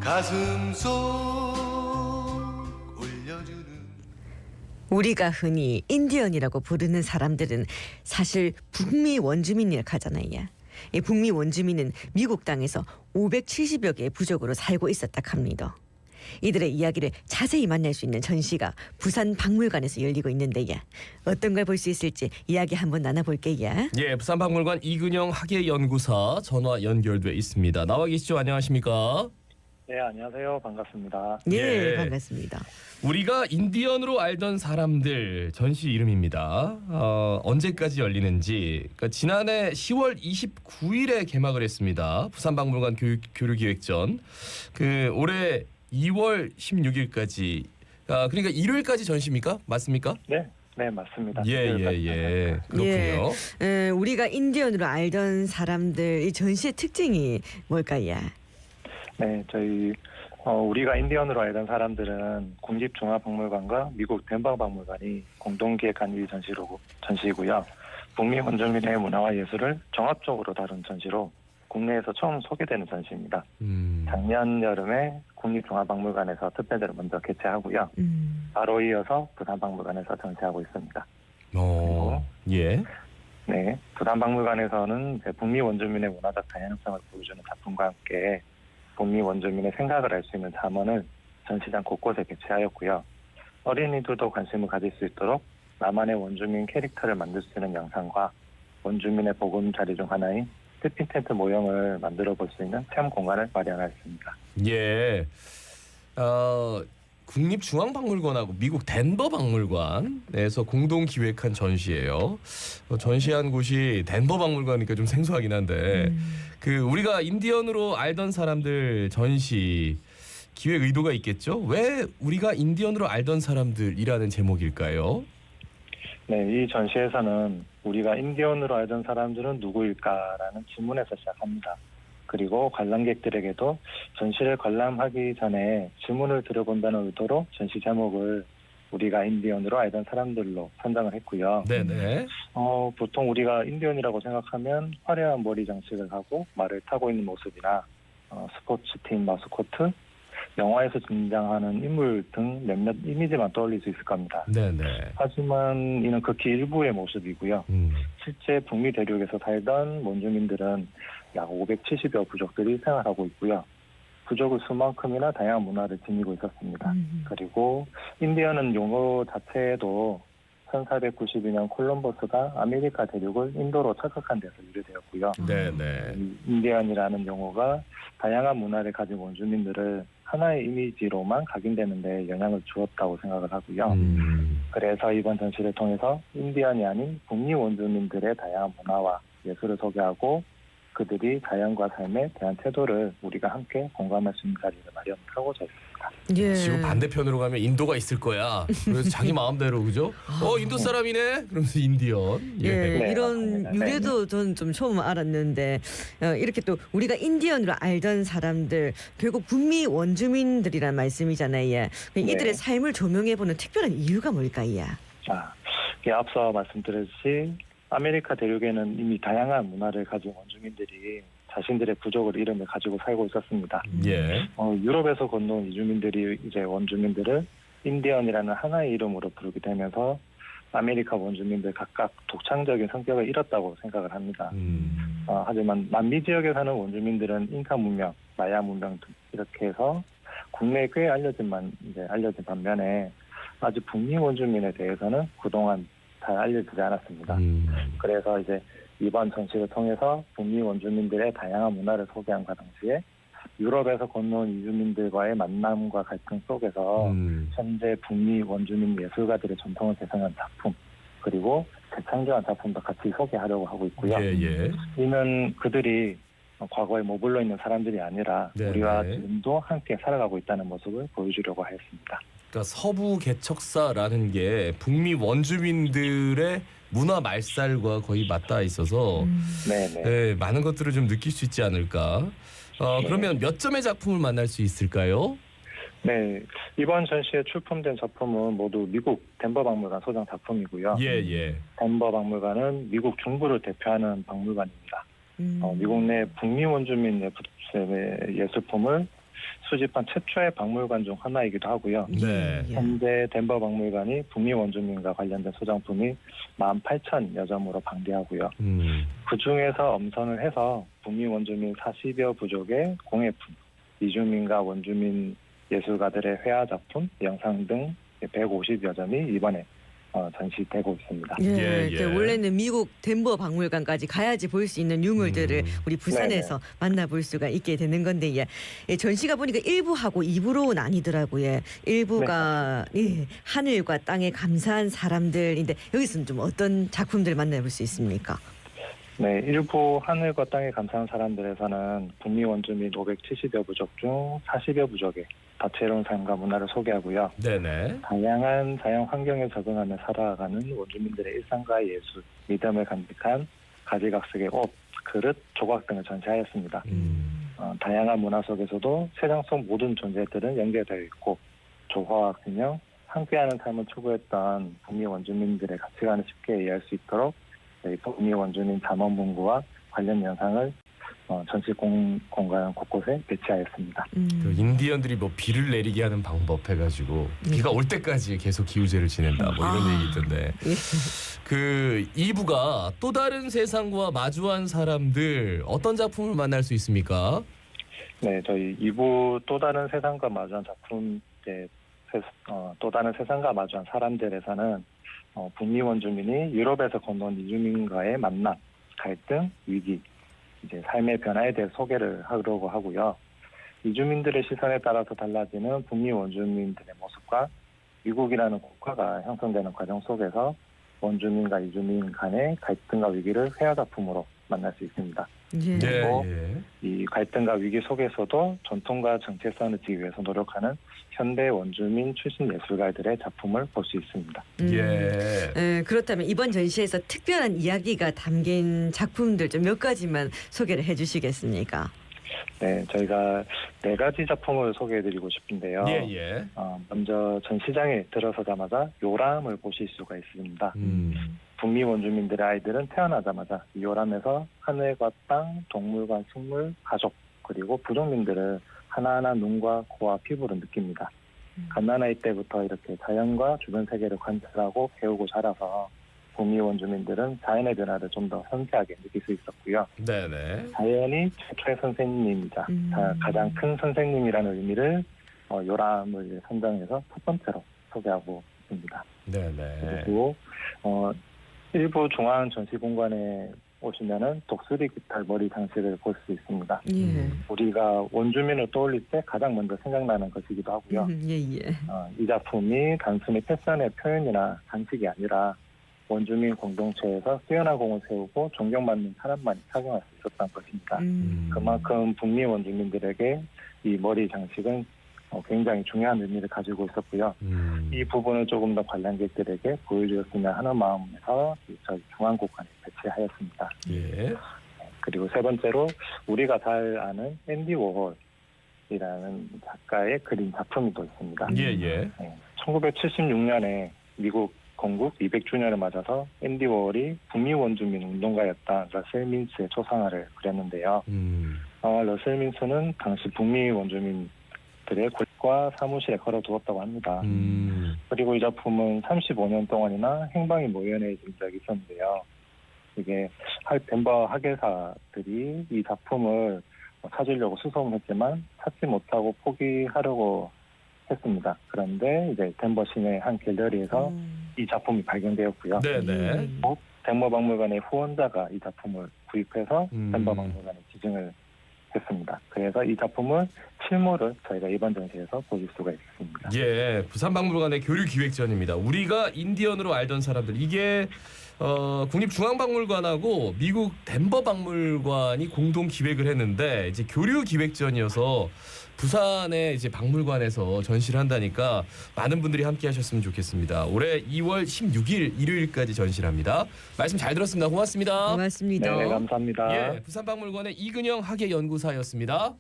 가슴 속 올려주는 우리가 흔히 인디언이라고 부르는 사람들은 사실 북미 원주민이라 하잖아요. 이 북미 원주민은 미국 땅에서 570여 개의 부족으로 살고 있었다 합니다. 이들의 이야기를 자세히 만날 수 있는 전시가 부산 박물관에서 열리고 있는데요. 어떤 걸 볼 수 있을지 이야기 한번 나눠볼게요. 예, 부산박물관 이근영 학예연구사 전화 연결돼 있습니다. 나와 계시죠? 안녕하십니까? 네, 안녕하세요. 반갑습니다. 예, 예. 반갑습니다. 우리가 인디언으로 알던 사람들 전시 이름입니다. 언제까지 열리는지 그러니까 지난해 10월 29일에 개막을 했습니다. 부산박물관 교류기획전. 올해 2월 16일까지 그러니까 일요일까지 전시입니까? 맞습니까? 네, 맞습니다. 예. 그렇군요. 우리가 인디언으로 알던 사람들 이 전시의 특징이 뭘까요? 네, 저희 우리가 인디언으로 알던 사람들은 국립중앙박물관과 미국 덴버박물관이 공동 기획한 이 전시이고요. 북미 원주민의 문화와 예술을 종합적으로 다룬 전시로 국내에서 처음 소개되는 전시입니다. 작년 여름에 국립중앙박물관에서 특별전을 먼저 개최하고요. 바로 이어서 부산박물관에서 전시하고 있습니다. 예. 네, 부산박물관에서는 북미 원주민의 문화적 다양성을 보여주는 작품과 함께 북미 원주민의 생각을 알 수 있는 잠언을 전시장 곳곳에 배치하였고요. 어린이들도 관심을 가질 수 있도록 나만의 원주민 캐릭터를 만들 수 있는 영상과 원주민의 보금자리 중 하나인 스피팅 텐트 모형을 만들어 볼 수 있는 체험 공간을 마련하였습니다. 예. 국립중앙박물관하고 미국 덴버 박물관에서 공동 기획한 전시예요. 전시한 곳이 덴버 박물관이니까 좀 생소하긴 한데 우리가 인디언으로 알던 사람들 전시 기획 의도가 있겠죠? 왜 우리가 인디언으로 알던 사람들이라는 제목일까요? 네, 이 전시에서는 우리가 인디언으로 알던 사람들은 누구일까라는 질문에서 시작합니다. 그리고 관람객들에게도 전시를 관람하기 전에 질문을 드려본다는 의도로 전시 제목을 우리가 인디언으로 알던 사람들로 선정을 했고요. 네네. 보통 우리가 인디언이라고 생각하면 화려한 머리 장식을 하고 말을 타고 있는 모습이나 스포츠팀 마스코트, 영화에서 등장하는 인물 등 몇몇 이미지만 떠올릴 수 있을 겁니다. 네네. 하지만 이는 극히 일부의 모습이고요. 실제 북미 대륙에서 살던 원주민들은 약 570여 부족들이 생활하고 있고요. 부족의 수만큼이나 다양한 문화를 지니고 있었습니다. 그리고 인디언은 용어 자체에도 1492년 콜럼버스가 아메리카 대륙을 인도로 착각한 데서 유래되었고요. 네네. 인디언이라는 용어가 다양한 문화를 가진 원주민들을 하나의 이미지로만 각인되는 데 영향을 주었다고 생각을 하고요. 그래서 이번 전시를 통해서 인디언이 아닌 북미 원주민들의 다양한 문화와 예술을 소개하고 그들이 자연과 삶에 대한 태도를 우리가 함께 공감할 수 있는 자리를 마련하고자 했습니다. 예. 지금 반대편으로 가면 인도가 있을 거야. 그래서 자기 마음대로 그죠? 인도 사람이네. 그러면서 인디언. 예, 네, 이런 맞습니다. 유래도 저는 좀 처음 알았는데 이렇게 또 우리가 인디언으로 알던 사람들 결국 북미 원주민들이란 말씀이잖아요. 예. 이들의 삶을 조명해보는 특별한 이유가 뭘까요? 앞서 말씀드렸듯이 아메리카 대륙에는 이미 다양한 문화를 가진 원주민들이 자신들의 부족을 이름을 가지고 살고 있었습니다. 예. 유럽에서 건너온 이주민들이 이제 원주민들을 인디언이라는 하나의 이름으로 부르게 되면서 아메리카 원주민들 각각 독창적인 성격을 잃었다고 생각을 합니다. 하지만 남미 지역에 사는 원주민들은 잉카 문명, 마야 문명 등 이렇게 해서 국내에 꽤 알려진 반면에 아직 북미 원주민에 대해서는 그동안 잘 알려지지 않았습니다. 그래서 이제 이번 전시를 통해서 북미 원주민들의 다양한 문화를 소개함과 동시에 유럽에서 건너온 이주민들과의 만남과 갈등 속에서 현재 북미 원주민 예술가들의 전통을 재생한 작품 그리고 재창조한 작품도 같이 소개하려고 하고 있고요. 예. 이는 그들이 과거에 머물러 있는 사람들이 아니라 네네. 우리와 지금도 함께 살아가고 있다는 모습을 보여주려고 하였습니다. 그러니까 서부 개척사라는 게 북미 원주민들의 문화 말살과 거의 맞닿아 있어서 많은 것들을 좀 느낄 수 있지 않을까. 그러면 몇 점의 작품을 만날 수 있을까요? 네, 이번 전시에 출품된 작품은 모두 미국 덴버 박물관 소장 작품이고요. 예. 덴버 박물관은 미국 중부를 대표하는 박물관입니다. 미국 내 북미 원주민 예술품을 수집한 최초의 박물관 중 하나이기도 하고요. 네. 예. 현재 덴버 박물관이 북미 원주민과 관련된 소장품이 18,000여 점으로 방대하고요. 그 중에서 엄선을 해서 북미 원주민 40여 부족의 공예품, 이주민과 원주민 예술가들의 회화 작품, 영상 등 150여 점이 이번에 전시되고 있습니다. 예, 예. 원래는 미국 덴버 박물관까지 가야지 볼 수 있는 유물들을 우리 부산에서 만나볼 수가 있게 되는 건데 예, 전시가 보니까 1부하고 2부로 나뉘더라고요. 1부가 예, 하늘과 땅에 감사한 사람들인데 여기서는 좀 어떤 작품들 만나볼 수 있습니까? 네, 일부 하늘과 땅에 감사한 사람들에서는 북미 원주민 570여 부족 중 40여 부족의 다채로운 삶과 문화를 소개하고요. 네네. 다양한 자연 환경에 적응하며 살아가는 원주민들의 일상과 예술, 믿음을 간직한 가지각색의 옷, 그릇, 조각 등을 전시하였습니다. 다양한 문화 속에서도 세상 속 모든 존재들은 연결되어 있고 조화와 균형, 함께하는 삶을 추구했던 북미 원주민들의 가치관을 쉽게 이해할 수 있도록 저희 북미 원주민 잠원문구와 관련 영상을 전시 공간 곳곳에 배치하였습니다. 그 인디언들이 뭐 비를 내리게 하는 방법 해가지고 비가 올 때까지 계속 기우제를 지낸다 뭐 이런 얘기 있던데 예. 그 2부가 또 다른 세상과 마주한 사람들 어떤 작품을 만날 수 있습니까? 네, 저희 2부 또 다른 세상과 마주한 작품 또 다른 세상과 마주한 사람들에서는 북미 원주민이 유럽에서 건너온 이주민과의 만남, 갈등, 위기, 이제 삶의 변화에 대해 소개를 하려고 하고요. 이주민들의 시선에 따라서 달라지는 북미 원주민들의 모습과 미국이라는 국가가 형성되는 과정 속에서 원주민과 이주민 간의 갈등과 위기를 회화 작품으로 만날 수 있습니다. 예. 그리고 예. 이 갈등과 위기 속에서도 전통과 정체성을 지키기 위해서 노력하는 현대 원주민 출신 예술가들의 작품을 볼 수 있습니다. 예. 그렇다면 이번 전시에서 특별한 이야기가 담긴 작품들 좀 몇 가지만 소개를 해주시겠습니까? 네, 저희가 4가지 작품을 소개해드리고 싶은데요. 예. 먼저 전시장에 들어서자마자 요람을 보실 수가 있습니다. 북미 원주민들의 아이들은 태어나자마자 이 요람에서 하늘과 땅, 동물과 식물, 가족 그리고 부족민들을 하나하나 눈과 코와 피부로 느낍니다. 갓난아이 때부터 이렇게 자연과 주변 세계를 관찰하고 배우고 자라서 북미 원주민들은 자연의 변화를 좀 더 섬세하게 느낄 수 있었고요. 네네. 자연이 최초의 선생님이자 가장 큰 선생님이라는 의미를 요람을 선정해서 첫 번째로 소개하고 있습니다. 네네. 그리고 일부 중앙 전시 공간에 오시면은 독수리 깃털 머리 장식을 볼 수 있습니다. 예. 우리가 원주민을 떠올릴 때 가장 먼저 생각나는 것이기도 하고요. 예. 이 작품이 단순히 패션의 표현이나 장식이 아니라 원주민 공동체에서 뛰어난 공을 세우고 존경받는 사람만이 착용할 수 있었던 것입니다. 그만큼 북미 원주민들에게 이 머리 장식은 굉장히 중요한 의미를 가지고 있었고요. 이 부분을 조금 더 관람객들에게 보여주었으면 하는 마음에서 저희 중앙공간에 배치하였습니다. 예. 그리고 세 번째로 우리가 잘 아는 앤디 워홀이라는 작가의 그림 작품이 또 있습니다. 예. 1976년에 미국 건국 200주년을 맞아서 앤디 워홀이 북미 원주민 운동가였던 러셀 민츠의 초상화를 그렸는데요. 러셀 민츠는 당시 북미 원주민들의 곳과 사무실에 걸어두었다고 합니다. 그리고 이 작품은 35년 동안이나 행방이 모연해진 적이 있었는데요. 이게 덴버 학예사들이 이 작품을 찾으려고 수송했지만 찾지 못하고 포기하려고 했습니다. 그런데 이제 덴버 시내 한 갤러리에서 이 작품이 발견되었고요. 네네. 덴버 박물관의 후원자가 이 작품을 구입해서 덴버 박물관에 지증을 했습니다. 그래서 이 작품은 실물을 저희가 이번 전시에서 보실 수가 있습니다. 예, 부산박물관의 교류기획전입니다. 우리가 인디언으로 알던 사람들 이게 국립중앙박물관하고 미국 덴버 박물관이 공동 기획을 했는데 이제 교류기획전이어서 부산의 이제 박물관에서 전시를 한다니까 많은 분들이 함께하셨으면 좋겠습니다. 올해 2월 16일 일요일까지 전시를 합니다. 말씀 잘 들었습니다. 고맙습니다. 고맙습니다. 네, 감사합니다. 예, 부산박물관의 이근영 학예연구사였습니다.